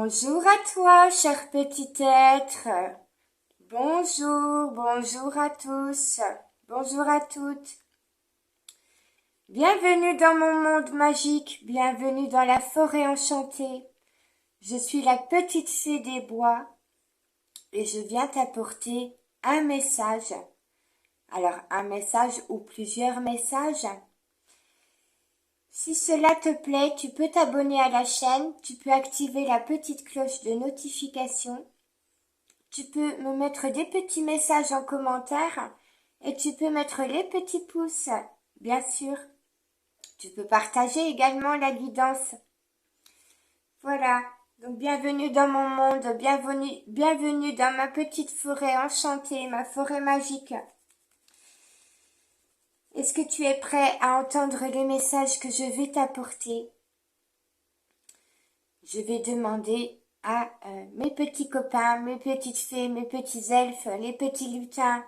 Bonjour à toi, cher petit être. Bonjour, bonjour à tous, bonjour à toutes. Bienvenue dans mon monde magique, bienvenue dans la forêt enchantée. Je suis la petite fée des bois et je viens t'apporter un message. Alors, un message ou plusieurs messages. Si cela te plaît, tu peux t'abonner à la chaîne, tu peux activer la petite cloche de notification, tu peux me mettre des petits messages en commentaire et tu peux mettre les petits pouces, bien sûr. Tu peux partager également la guidance. Voilà, donc bienvenue dans mon monde, bienvenue dans ma petite forêt enchantée, ma forêt magique. Est-ce que tu es prêt à entendre les messages que je vais t'apporter? Je vais demander à mes petits copains, mes petites fées, mes petits elfes, les petits lutins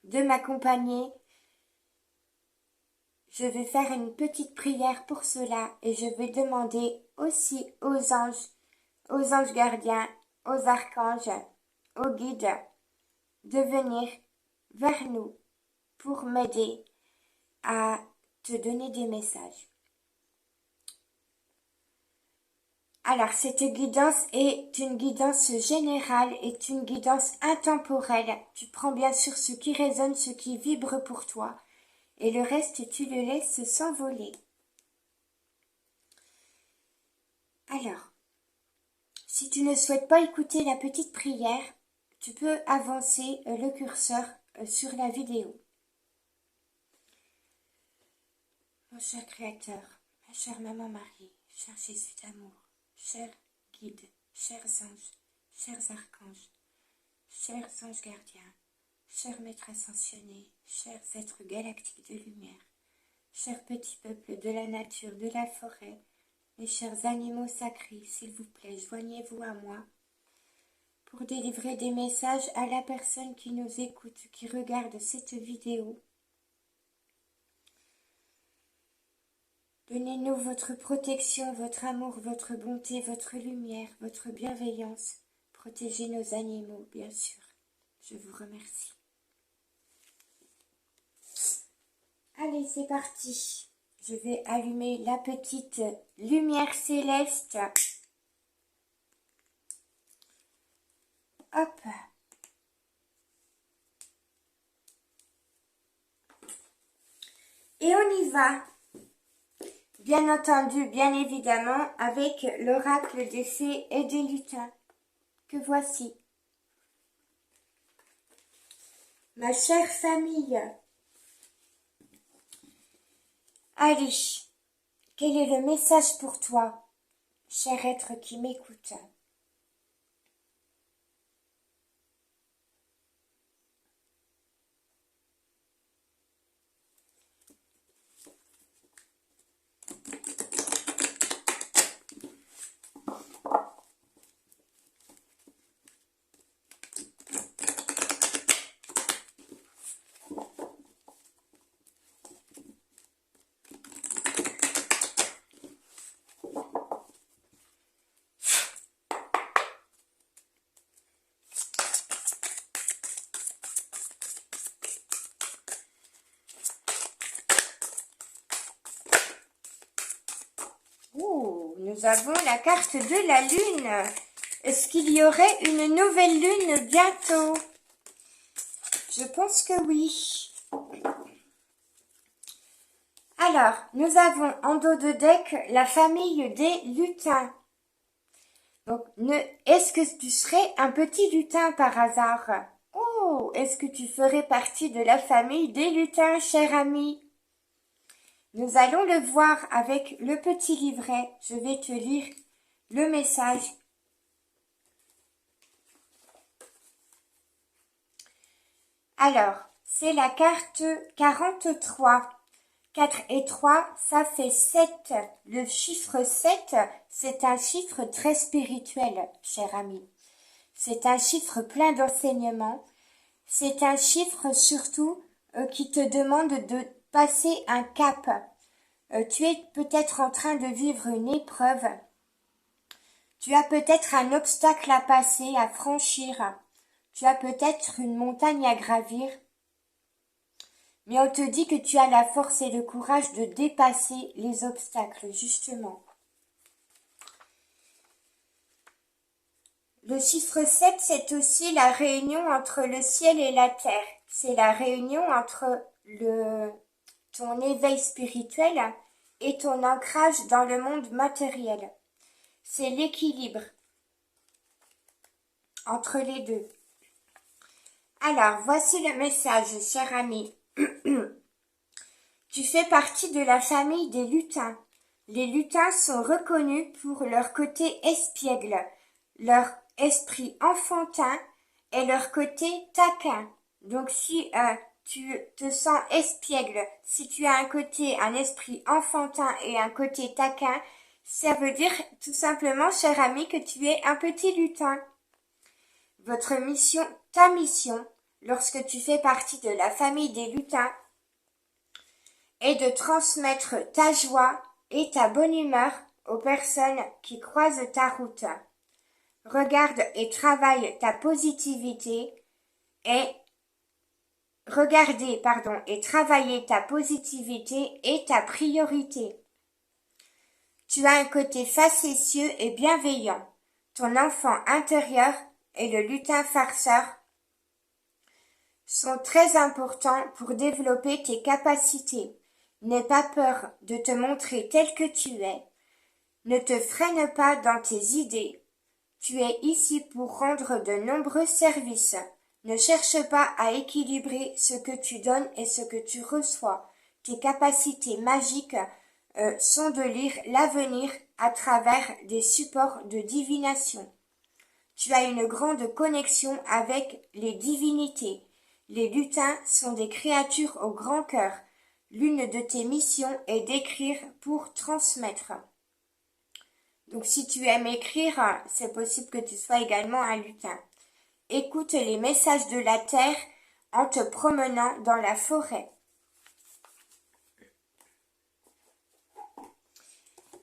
de m'accompagner. Je vais faire une petite prière pour cela et je vais demander aussi aux anges gardiens, aux archanges, aux guides de venir vers nous pour m'aider à te donner des messages. Alors, cette guidance est une guidance générale, est une guidance intemporelle. Tu prends bien sûr ce qui résonne, ce qui vibre pour toi, et le reste, tu le laisses s'envoler. Alors, si tu ne souhaites pas écouter la petite prière, tu peux avancer le curseur sur la vidéo. Mon cher Créateur, ma chère Maman Marie, cher Jésus d'amour, chers guides, chers anges, chers archanges, chers anges gardiens, chers maîtres ascensionnés, chers êtres galactiques de lumière, chers petits peuples de la nature, de la forêt, mes chers animaux sacrés, s'il vous plaît, joignez-vous à moi pour délivrer des messages à la personne qui nous écoute, qui regarde cette vidéo. Donnez-nous votre protection, votre amour, votre bonté, votre lumière, votre bienveillance. Protégez nos animaux, bien sûr. Je vous remercie. Allez, c'est parti. Je vais allumer la petite lumière céleste. Hop. Et on y va. Bien entendu, bien évidemment, avec l'oracle des fées et des lutins, que voici. Ma chère famille, allez, quel est le message pour toi, cher être qui m'écoute? Nous avons la carte de la lune. Est-ce qu'il y aurait une nouvelle lune bientôt? Je pense que oui. Alors, nous avons en dos de deck la famille des lutins. Donc, est-ce que tu serais un petit lutin par hasard? Oh, est-ce que tu ferais partie de la famille des lutins, cher ami? Nous allons le voir avec le petit livret. Je vais te lire le message. Alors, c'est la carte 43. 4 et 3, ça fait 7. Le chiffre 7, c'est un chiffre très spirituel, cher ami. C'est un chiffre plein d'enseignements. C'est un chiffre surtout qui te demande de passer un cap. Tu es peut-être en train de vivre une épreuve. Tu as peut-être un obstacle à passer, à franchir. Tu as peut-être une montagne à gravir. Mais on te dit que tu as la force et le courage de dépasser les obstacles, justement. Le chiffre 7, c'est aussi la réunion entre le ciel et la terre. C'est la réunion entre ton éveil spirituel et ton ancrage dans le monde matériel. C'est l'équilibre entre les deux. Alors, voici le message, cher ami. Tu fais partie de la famille des lutins. Les lutins sont reconnus pour leur côté espiègle, leur esprit enfantin et leur côté taquin. Donc si tu te sens espiègle, si tu as un esprit enfantin et un côté taquin, ça veut dire tout simplement, cher ami, que tu es un petit lutin. Votre mission, ta mission, lorsque tu fais partie de la famille des lutins, est de transmettre ta joie et ta bonne humeur aux personnes qui croisent ta route. Regarde et travaille ta positivité et travailler ta positivité est ta priorité. Tu as un côté facétieux et bienveillant. Ton enfant intérieur et le lutin farceur sont très importants pour développer tes capacités. N'aie pas peur de te montrer tel que tu es. Ne te freine pas dans tes idées. Tu es ici pour rendre de nombreux services. Ne cherche pas à équilibrer ce que tu donnes et ce que tu reçois. Tes capacités magiques sont de lire l'avenir à travers des supports de divination. Tu as une grande connexion avec les divinités. Les lutins sont des créatures au grand cœur. L'une de tes missions est d'écrire pour transmettre. Donc si tu aimes écrire, c'est possible que tu sois également un lutin. Écoute les messages de la terre en te promenant dans la forêt.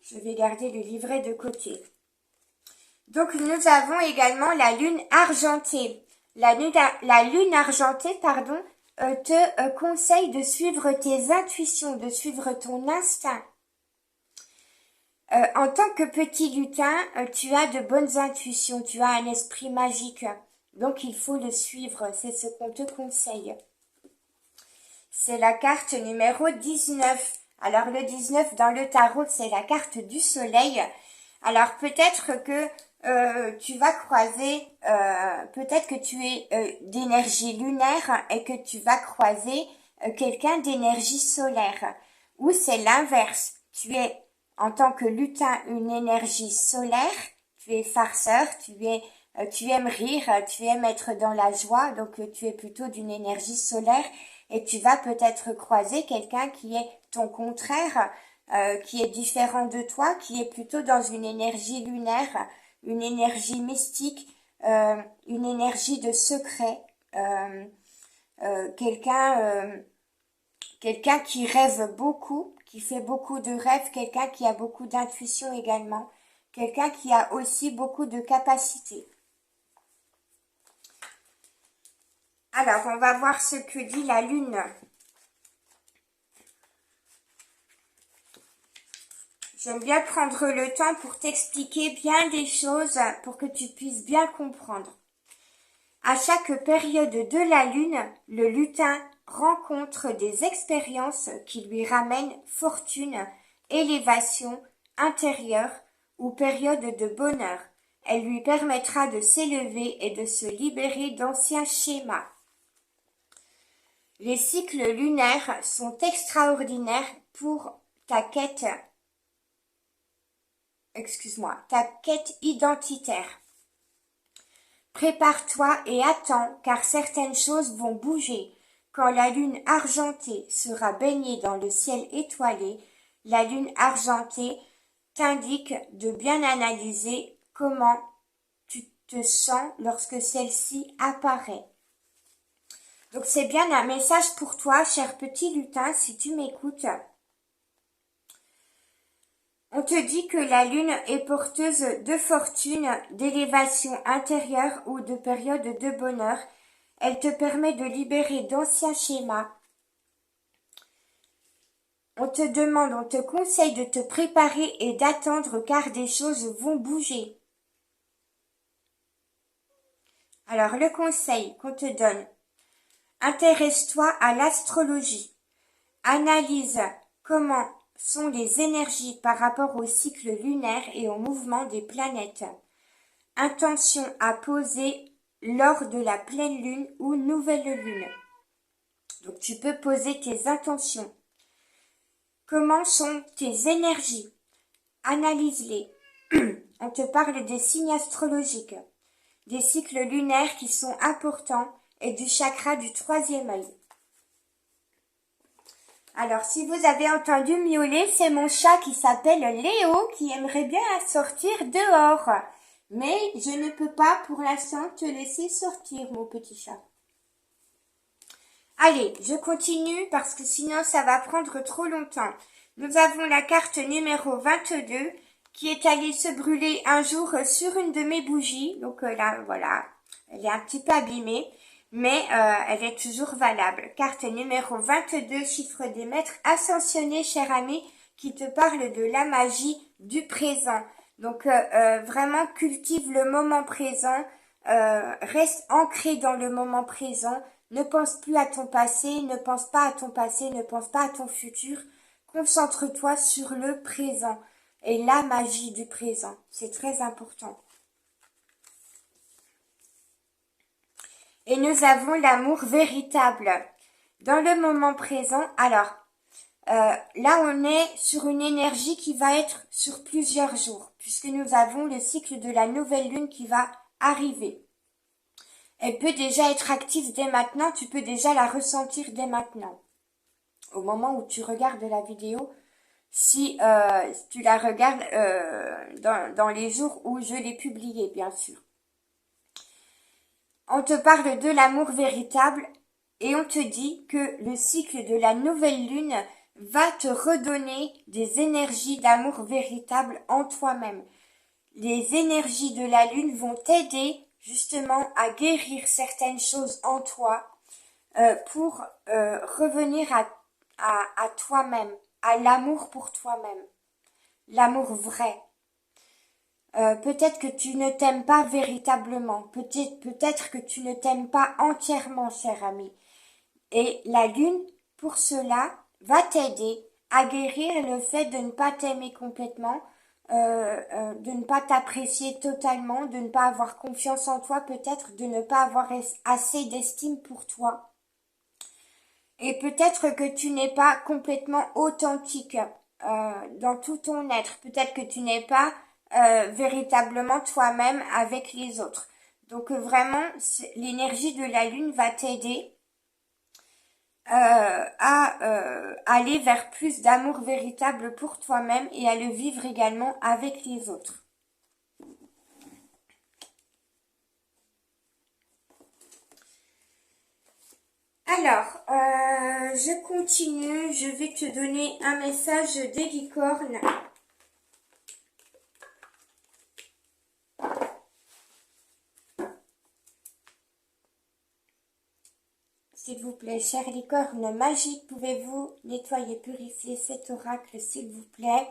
Je vais garder le livret de côté. Donc nous avons également la lune argentée. La lune argentée, te conseille de suivre tes intuitions, de suivre ton instinct. En tant que petit lutin, tu as de bonnes intuitions, tu as un esprit magique. Donc il faut le suivre, c'est ce qu'on te conseille. C'est la carte numéro 19. Alors le 19 dans le tarot, c'est la carte du soleil. Alors peut-être que tu vas croiser, peut-être que tu es d'énergie lunaire et que tu vas croiser quelqu'un d'énergie solaire. Ou c'est l'inverse. Tu es en tant que lutin une énergie solaire, tu es farceur, tu aimes rire, tu aimes être dans la joie, donc tu es plutôt d'une énergie solaire et tu vas peut-être croiser quelqu'un qui est ton contraire, qui est différent de toi, qui est plutôt dans une énergie lunaire, une énergie mystique, une énergie de secret, quelqu'un qui rêve beaucoup, qui fait beaucoup de rêves, quelqu'un qui a beaucoup d'intuition également, quelqu'un qui a aussi beaucoup de capacités. Alors, on va voir ce que dit la lune. J'aime bien prendre le temps pour t'expliquer bien des choses pour que tu puisses bien comprendre. À chaque période de la lune, le lutin rencontre des expériences qui lui ramènent fortune, élévation intérieure ou période de bonheur. Elle lui permettra de s'élever et de se libérer d'anciens schémas. Les cycles lunaires sont extraordinaires pour ta quête identitaire. Prépare-toi et attends car certaines choses vont bouger. Quand la lune argentée sera baignée dans le ciel étoilé, la lune argentée t'indique de bien analyser comment tu te sens lorsque celle-ci apparaît. Donc c'est bien un message pour toi, cher petit lutin, si tu m'écoutes. On te dit que la lune est porteuse de fortune, d'élévation intérieure ou de période de bonheur. Elle te permet de libérer d'anciens schémas. On te demande, on te conseille de te préparer et d'attendre car des choses vont bouger. Alors le conseil qu'on te donne, intéresse-toi à l'astrologie. Analyse comment sont les énergies par rapport au cycle lunaire et au mouvement des planètes. Intention à poser lors de la pleine lune ou nouvelle lune. Donc tu peux poser tes intentions. Comment sont tes énergies? Analyse-les. On te parle des signes astrologiques, des cycles lunaires qui sont importants et du chakra du troisième œil. Alors, si vous avez entendu miauler, c'est mon chat qui s'appelle Léo qui aimerait bien sortir dehors. Mais je ne peux pas pour l'instant te laisser sortir, mon petit chat. Allez, je continue parce que sinon ça va prendre trop longtemps. Nous avons la carte numéro 22 qui est allée se brûler un jour sur une de mes bougies. Donc là, voilà, elle est un petit peu abîmée, mais elle est toujours valable. Carte numéro 22, chiffre des maîtres ascensionnés, cher ami, qui te parle de la magie du présent. Donc vraiment cultive le moment présent, reste ancré dans le moment présent. Ne pense plus à ton passé, ne pense pas à ton passé, ne pense pas à ton futur. Concentre-toi sur le présent et la magie du présent. C'est très important. Et nous avons l'amour véritable. Dans le moment présent, alors, là on est sur une énergie qui va être sur plusieurs jours, puisque nous avons le cycle de la nouvelle lune qui va arriver. Elle peut déjà être active dès maintenant, tu peux déjà la ressentir dès maintenant. Au moment où tu regardes la vidéo, si tu la regardes dans les jours où je l'ai publiée, bien sûr. On te parle de l'amour véritable et on te dit que le cycle de la nouvelle lune va te redonner des énergies d'amour véritable en toi-même. Les énergies de la lune vont t'aider justement à guérir certaines choses en toi pour revenir à toi-même, à l'amour pour toi-même, l'amour vrai. Peut-être que tu ne t'aimes pas véritablement, peut-être que tu ne t'aimes pas entièrement, cher ami. Et la lune, pour cela, va t'aider à guérir le fait de ne pas t'aimer complètement, de ne pas t'apprécier totalement, de ne pas avoir confiance en toi, peut-être de ne pas avoir assez d'estime pour toi. Et peut-être que tu n'es pas complètement authentique dans tout ton être. Peut-être que tu n'es pas véritablement toi-même avec les autres. Donc vraiment, l'énergie de la lune va t'aider à aller vers plus d'amour véritable pour toi-même et à le vivre également avec les autres. Alors, je continue, je vais te donner un message des licornes. S'il vous plaît, chère licorne magique, pouvez-vous nettoyer, purifier cet oracle, s'il vous plaît,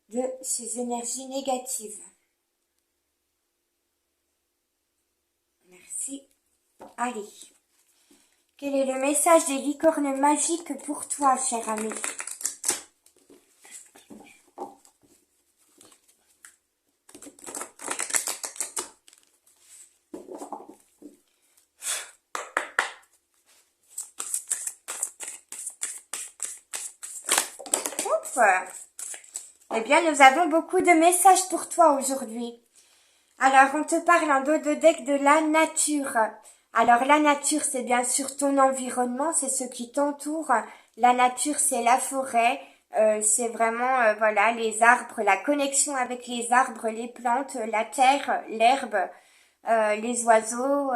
de ces énergies négatives. Merci. Allez. Quel est le message des licornes magiques pour toi, cher ami? Ouf. Eh bien, nous avons beaucoup de messages pour toi aujourd'hui. Alors, on te parle en dos de deck de la nature. Alors, la nature, c'est bien sûr ton environnement, c'est ce qui t'entoure. La nature, c'est la forêt, c'est vraiment, voilà, les arbres, la connexion avec les arbres, les plantes, la terre, l'herbe, les oiseaux,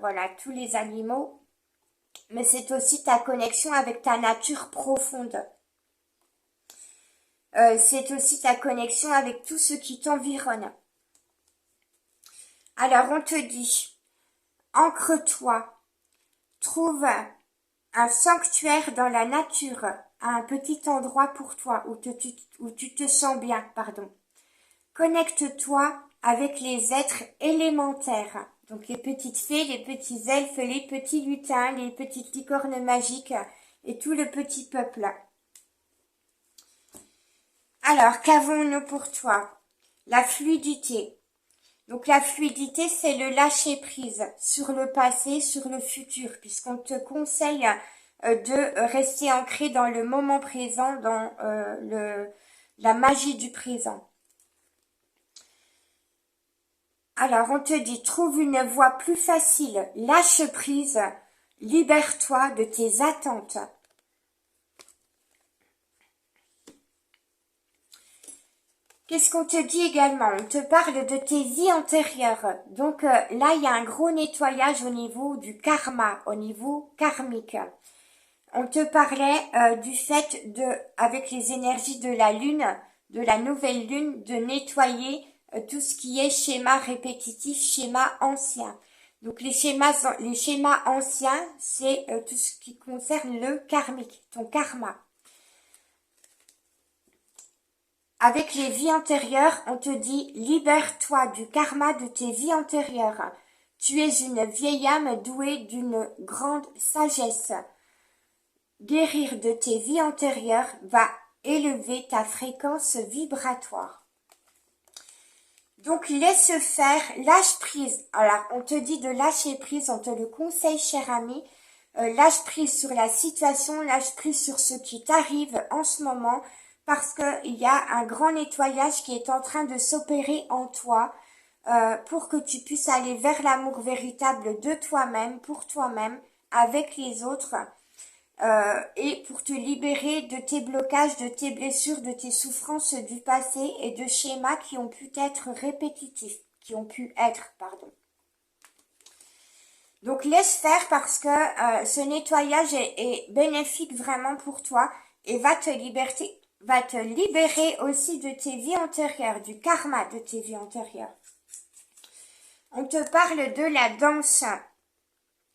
voilà, tous les animaux. Mais c'est aussi ta connexion avec ta nature profonde. c'est aussi ta connexion avec tout ce qui t'environne. Alors on te dit, ancre-toi, trouve un sanctuaire dans la nature, un petit endroit pour toi où tu te sens bien, pardon. Connecte-toi avec les êtres élémentaires, donc les petites fées, les petits elfes, les petits lutins, les petites licornes magiques et tout le petit peuple. Alors, qu'avons-nous pour toi? La fluidité. Donc la fluidité, c'est le lâcher prise sur le passé, sur le futur, puisqu'on te conseille de rester ancré dans le moment présent, dans la magie du présent. Alors on te dit, trouve une voie plus facile, lâche prise, libère-toi de tes attentes. Qu'est-ce qu'on te dit également? On te parle de tes vies antérieures. Donc là, il y a un gros nettoyage au niveau du karma, au niveau karmique. On te parlait du fait de, avec les énergies de la lune, de la nouvelle lune, de nettoyer tout ce qui est schéma répétitif, schéma ancien. Donc les schémas anciens, c'est tout ce qui concerne le karmique, ton karma. Avec les vies antérieures, on te dit « Libère-toi du karma de tes vies antérieures. Tu es une vieille âme douée d'une grande sagesse. Guérir de tes vies antérieures va élever ta fréquence vibratoire. » Donc laisse faire, lâche prise. Alors on te dit de lâcher prise, on te le conseille cher ami. Lâche prise sur la situation, lâche prise sur ce qui t'arrive en ce moment. Parce qu'il y a un grand nettoyage qui est en train de s'opérer en toi pour que tu puisses aller vers l'amour véritable de toi-même, pour toi-même, avec les autres et pour te libérer de tes blocages, de tes blessures, de tes souffrances du passé et de schémas qui ont pu être répétitifs, pardon. Donc laisse faire parce que ce nettoyage est bénéfique vraiment pour toi et va te libérer aussi de tes vies antérieures, du karma de tes vies antérieures. On te parle de la danse.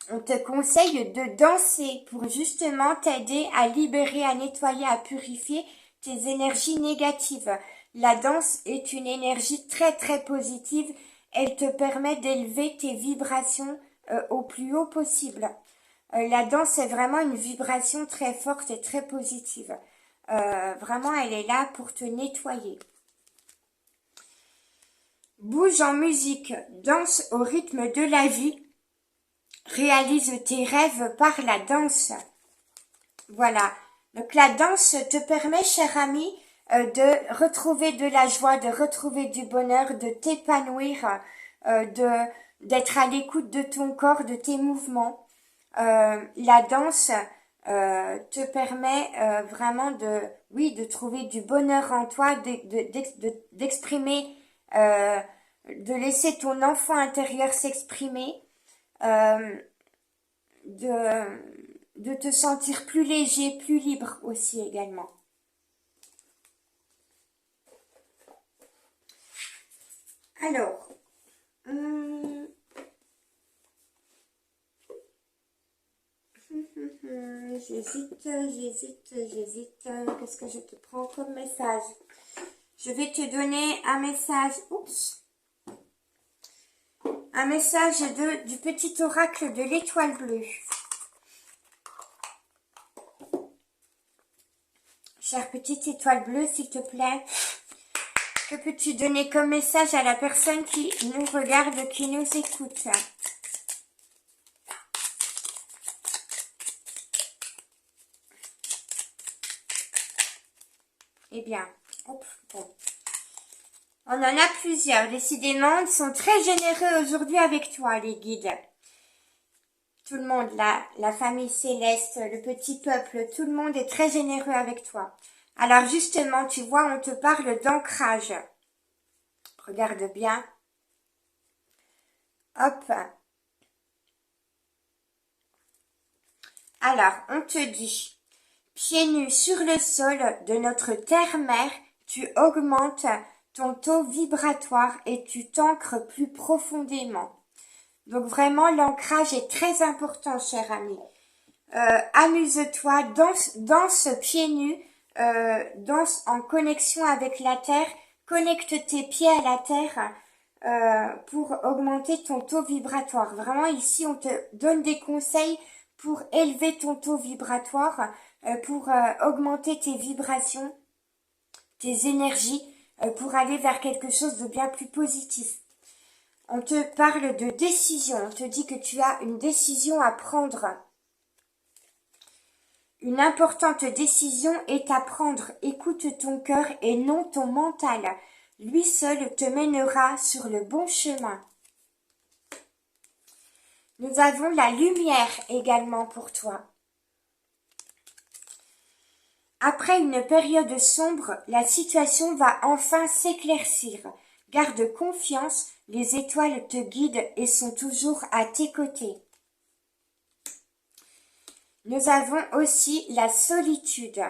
On te conseille de danser pour justement t'aider à libérer, à nettoyer, à purifier tes énergies négatives. La danse est une énergie très très positive. Elle te permet d'élever tes vibrations au plus haut possible. La danse est vraiment une vibration très forte et très positive. Vraiment, elle est là pour te nettoyer. Bouge en musique, danse au rythme de la vie. Réalise tes rêves par la danse. Voilà. Donc la danse te permet, cher ami, de retrouver de la joie, de retrouver du bonheur, de t'épanouir, d'être à l'écoute de ton corps, de tes mouvements. La danse te permet vraiment de trouver du bonheur en toi, d'exprimer, de laisser ton enfant intérieur s'exprimer, de te sentir plus léger, plus libre aussi également. Alors, j'hésite. Qu'est-ce que je te prends comme message? Je vais te donner un message. Oups. Un message du petit oracle de l'étoile bleue. Chère petite étoile bleue, s'il te plaît, que peux-tu donner comme message à la personne qui nous regarde, qui nous écoute? Eh bien, bon. On en a plusieurs. Décidément, ils sont très généreux aujourd'hui avec toi, les guides. Tout le monde, la famille céleste, le petit peuple, tout le monde est très généreux avec toi. Alors justement, tu vois, on te parle d'ancrage. Regarde bien. Hop. Alors, on te dit, pieds nus sur le sol de notre terre-mère, tu augmentes ton taux vibratoire et tu t'ancres plus profondément. Donc vraiment, l'ancrage est très important, cher ami. Amuse-toi, danse pieds nus, danse en connexion avec la terre, connecte tes pieds à la terre pour augmenter ton taux vibratoire. Vraiment, ici, on te donne des conseils pour élever ton taux vibratoire, pour augmenter tes vibrations, tes énergies, pour aller vers quelque chose de bien plus positif. On te parle de décision, on te dit que tu as une décision à prendre. Une importante décision est à prendre. Écoute ton cœur et non ton mental. Lui seul te mènera sur le bon chemin. Nous avons la lumière également pour toi. Après une période sombre, la situation va enfin s'éclaircir. Garde confiance, les étoiles te guident et sont toujours à tes côtés. Nous avons aussi la solitude.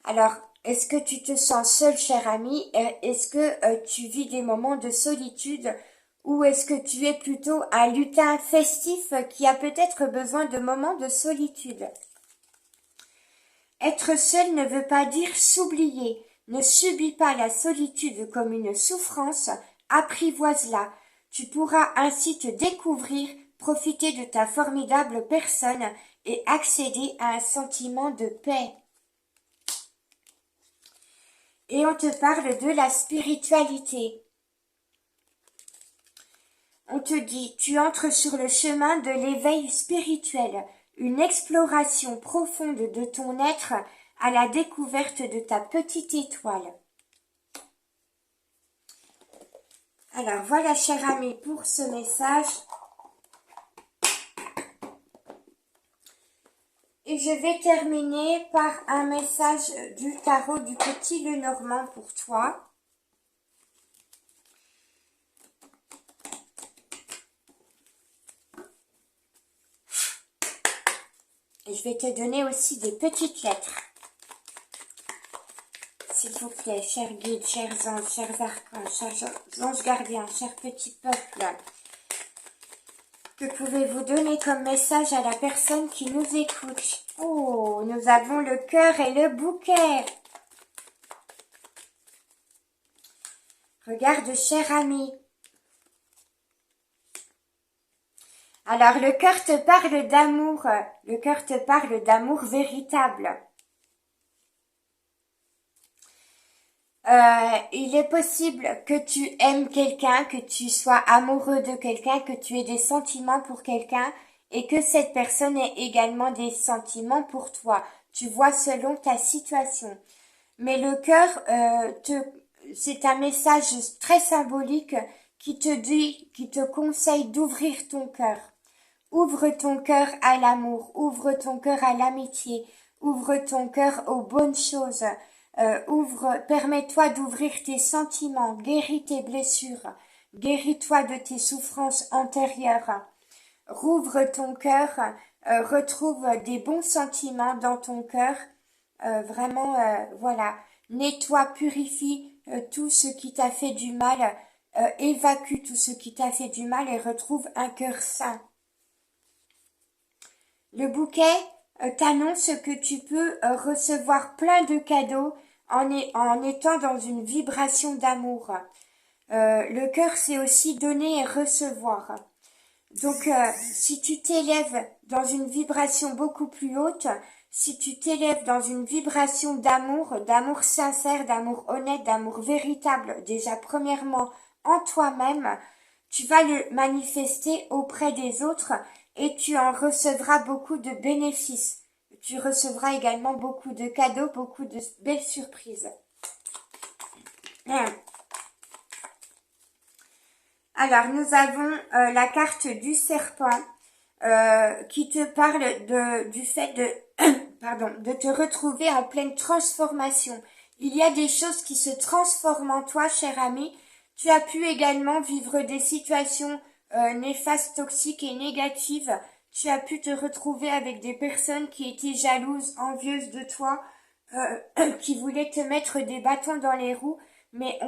Alors, est-ce que tu te sens seul, cher ami? Est-ce que tu vis des moments de solitude? Ou est-ce que tu es plutôt un lutin festif qui a peut-être besoin de moments de solitude? Être seul ne veut pas dire s'oublier. Ne subis pas la solitude comme une souffrance, apprivoise-la. Tu pourras ainsi te découvrir, profiter de ta formidable personne et accéder à un sentiment de paix. Et on te parle de la spiritualité. On te dit, tu entres sur le chemin de l'éveil spirituel, une exploration profonde de ton être à la découverte de ta petite étoile. Alors voilà, cher ami, pour ce message. Et je vais terminer par un message du tarot du Petit Lenormand pour toi. Et je vais te donner aussi des petites lettres. S'il vous plaît, chers guides, chers anges, chers archanges, chers anges gardiens, chers petits peuples. Que pouvez-vous donner comme message à la personne qui nous écoute? Oh, nous avons le cœur et le bouquet. Regarde, cher ami. Alors, le cœur te parle d'amour. Le cœur te parle d'amour véritable. Il est possible que tu aimes quelqu'un, que tu sois amoureux de quelqu'un, que tu aies des sentiments pour quelqu'un et que cette personne ait également des sentiments pour toi. Tu vois selon ta situation. Mais le cœur, c'est un message très symbolique qui te dit, qui te conseille d'ouvrir ton cœur. Ouvre ton cœur à l'amour, ouvre ton cœur à l'amitié, ouvre ton cœur aux bonnes choses. Permets-toi d'ouvrir tes sentiments, guéris tes blessures, guéris-toi de tes souffrances antérieures, rouvre ton cœur, retrouve des bons sentiments dans ton cœur, voilà, nettoie, purifie tout ce qui t'a fait du mal, évacue tout ce qui t'a fait du mal et retrouve un cœur sain. Le bouquet t'annonce que tu peux recevoir plein de cadeaux en étant dans une vibration d'amour. Le cœur, c'est aussi donner et recevoir. Donc, si tu t'élèves dans une vibration beaucoup plus haute, si tu t'élèves dans une vibration d'amour sincère, d'amour honnête, d'amour véritable, déjà premièrement en toi-même, tu vas le manifester auprès des autres et tu en recevras beaucoup de bénéfices. Tu recevras également beaucoup de cadeaux, beaucoup de belles surprises. Alors, nous avons la carte du serpent qui te parle du fait de, de te retrouver en pleine transformation. Il y a des choses qui se transforment en toi, cher ami. Tu as pu également vivre des situations néfastes, toxiques et négatives. Tu as pu te retrouver avec des personnes qui étaient jalouses, envieuses de toi, qui voulaient te mettre des bâtons dans les roues, mais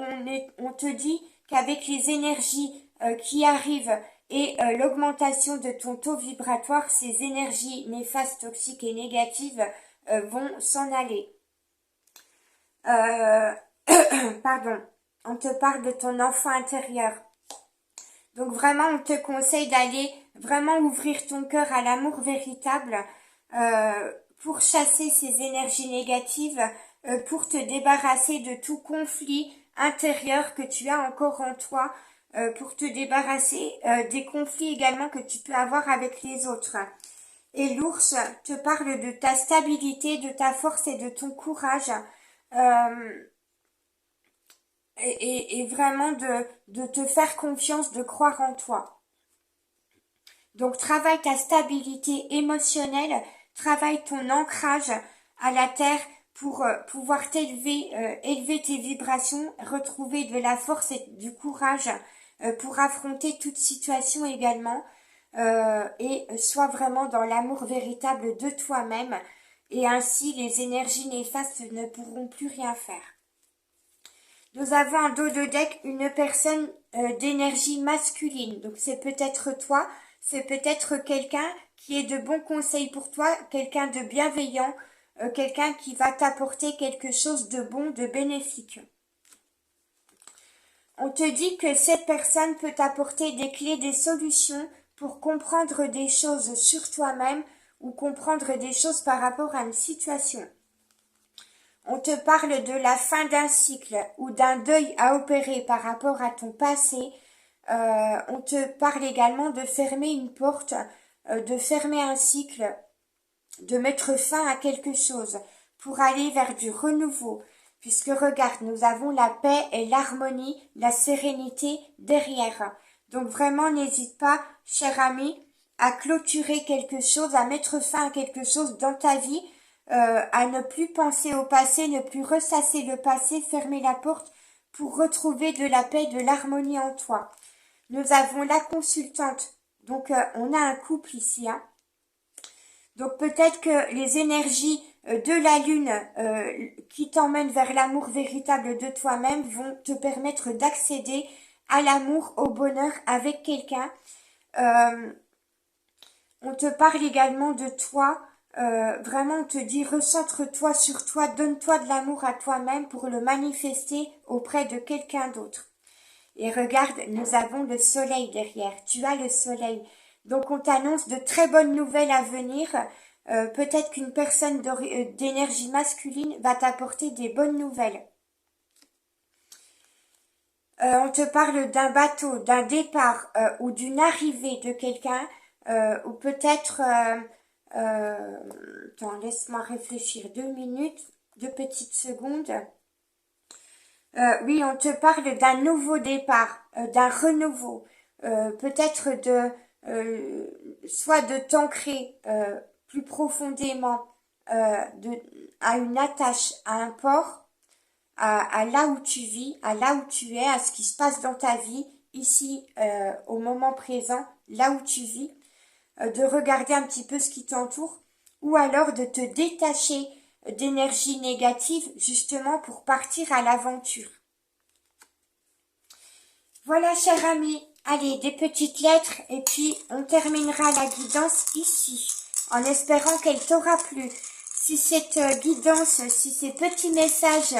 on te dit qu'avec les énergies qui arrivent et l'augmentation de ton taux vibratoire, ces énergies néfastes, toxiques et négatives vont s'en aller. Pardon, on te parle de ton enfant intérieur. Donc vraiment, on te conseille d'aller vraiment ouvrir ton cœur à l'amour véritable pour chasser ces énergies négatives, pour te débarrasser de tout conflit intérieur que tu as encore en toi, pour te débarrasser des conflits également que tu peux avoir avec les autres. Et l'ours te parle de ta stabilité, de ta force et de ton courage. Et vraiment de te faire confiance, de croire en toi. Donc travaille ta stabilité émotionnelle, travaille ton ancrage à la terre pour pouvoir t'élever, élever tes vibrations, retrouver de la force et du courage pour affronter toute situation également et sois vraiment dans l'amour véritable de toi-même et ainsi les énergies néfastes ne pourront plus rien faire. Nous avons un dos de deck, une personne d'énergie masculine. Donc c'est peut-être toi, c'est peut-être quelqu'un qui est de bons conseils pour toi, quelqu'un de bienveillant, quelqu'un qui va t'apporter quelque chose de bon, de bénéfique. On te dit que cette personne peut t'apporter des clés, des solutions pour comprendre des choses sur toi-même ou comprendre des choses par rapport à une situation. On te parle de la fin d'un cycle ou d'un deuil à opérer par rapport à ton passé. On te parle également de fermer une porte, de fermer un cycle, de mettre fin à quelque chose pour aller vers du renouveau. Puisque regarde, nous avons la paix et l'harmonie, la sérénité derrière. Donc vraiment, n'hésite pas, cher ami, à clôturer quelque chose, à mettre fin à quelque chose dans ta vie, à ne plus penser au passé, ne plus ressasser le passé, fermer la porte pour retrouver de la paix, de l'harmonie en toi. Nous avons la consultante, donc on a un couple ici. Hein. Donc peut-être que les énergies de la lune qui t'emmènent vers l'amour véritable de toi-même vont te permettre d'accéder à l'amour, au bonheur avec quelqu'un. On te parle également de toi. Vraiment, on te dit recentre-toi sur toi, donne-toi de l'amour à toi-même pour le manifester auprès de quelqu'un d'autre. Et regarde, nous avons le soleil derrière. Tu as le soleil. Donc, on t'annonce de très bonnes nouvelles à venir. Peut-être qu'une personne d'énergie masculine va t'apporter des bonnes nouvelles. On te parle d'un bateau, d'un départ ou d'une arrivée de quelqu'un ou peut-être... attends, laisse-moi réfléchir 2 minutes, 2 petites secondes. Oui, on te parle d'un nouveau départ, d'un renouveau, peut-être soit de t'ancrer plus profondément à une attache, à un port, à là où tu vis, à là où tu es, à ce qui se passe dans ta vie, ici, au moment présent, là où tu vis, de regarder un petit peu ce qui t'entoure, ou alors de te détacher d'énergie négative, justement pour partir à l'aventure. Voilà, cher ami, allez, des petites lettres, et puis on terminera la guidance ici, en espérant qu'elle t'aura plu. Si cette guidance, si ces petits messages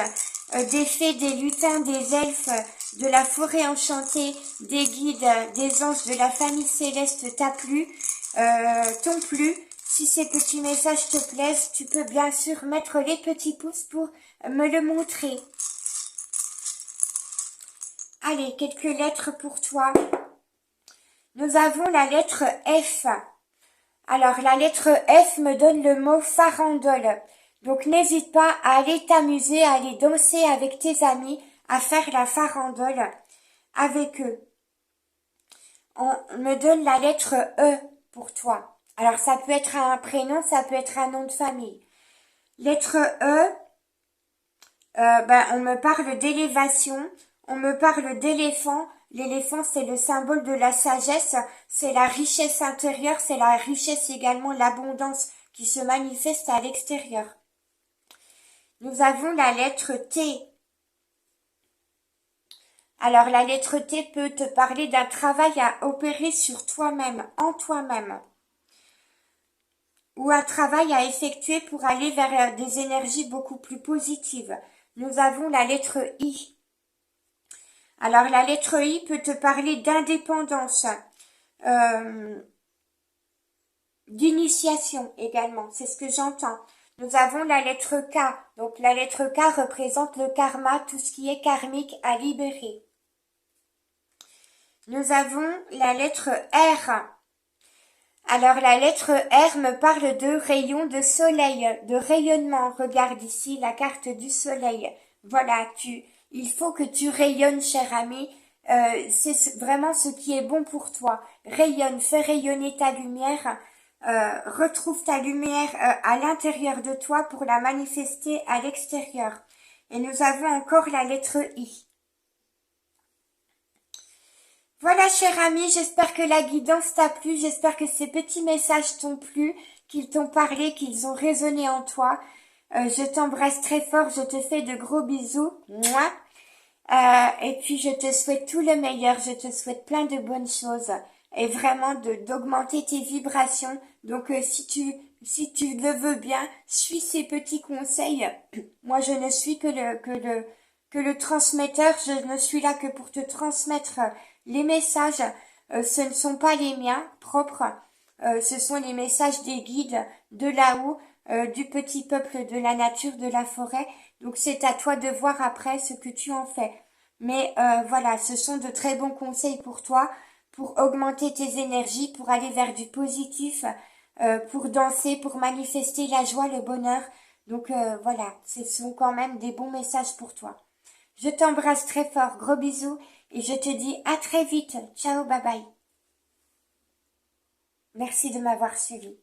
des fées, des lutins, des elfes, de la forêt enchantée, des guides, des anges de la famille céleste t'a plu, t'ont plu, si ces petits messages te plaisent, tu peux bien sûr mettre les petits pouces pour me le montrer. Allez, quelques lettres pour toi. Nous avons la lettre F. Alors, la lettre F me donne le mot farandole. Donc, n'hésite pas à aller t'amuser, à aller danser avec tes amis, à faire la farandole avec eux. On me donne la lettre E pour toi. Alors, ça peut être un prénom, ça peut être un nom de famille. Lettre E, on me parle d'élévation, on me parle d'éléphant. L'éléphant, c'est le symbole de la sagesse, c'est la richesse intérieure, c'est la richesse également, l'abondance qui se manifeste à l'extérieur. Nous avons la lettre T. Alors, la lettre T peut te parler d'un travail à opérer sur toi-même, en toi-même, ou un travail à effectuer pour aller vers des énergies beaucoup plus positives. Nous avons la lettre I. Alors, la lettre I peut te parler d'indépendance, d'initiation également, c'est ce que j'entends. Nous avons la lettre K. Donc, la lettre K représente le karma, tout ce qui est karmique à libérer. Nous avons la lettre R. Alors la lettre R me parle de rayon de soleil, de rayonnement. Regarde ici la carte du soleil. Voilà, il faut que tu rayonnes, cher ami. C'est vraiment ce qui est bon pour toi. Rayonne, fais rayonner ta lumière. Retrouve ta lumière à l'intérieur de toi pour la manifester à l'extérieur. Et nous avons encore la lettre I. Voilà, cher ami, j'espère que la guidance t'a plu, j'espère que ces petits messages t'ont plu, qu'ils t'ont parlé, qu'ils ont résonné en toi. Je t'embrasse très fort, je te fais de gros bisous. Mouah. Et puis je te souhaite tout le meilleur, je te souhaite plein de bonnes choses et vraiment d'augmenter tes vibrations. Donc si tu le veux bien, suis ces petits conseils. Moi je ne suis que le transmetteur, je ne suis là que pour te transmettre les messages. Ce ne sont pas les miens propres, ce sont les messages des guides de là-haut, du petit peuple de la nature, de la forêt. Donc c'est à toi de voir après ce que tu en fais. Mais voilà, ce sont de très bons conseils pour toi, pour augmenter tes énergies, pour aller vers du positif, pour danser, pour manifester la joie, le bonheur. Donc voilà, ce sont quand même des bons messages pour toi. Je t'embrasse très fort, gros bisous, et je te dis à très vite. Ciao, bye bye. Merci de m'avoir suivi.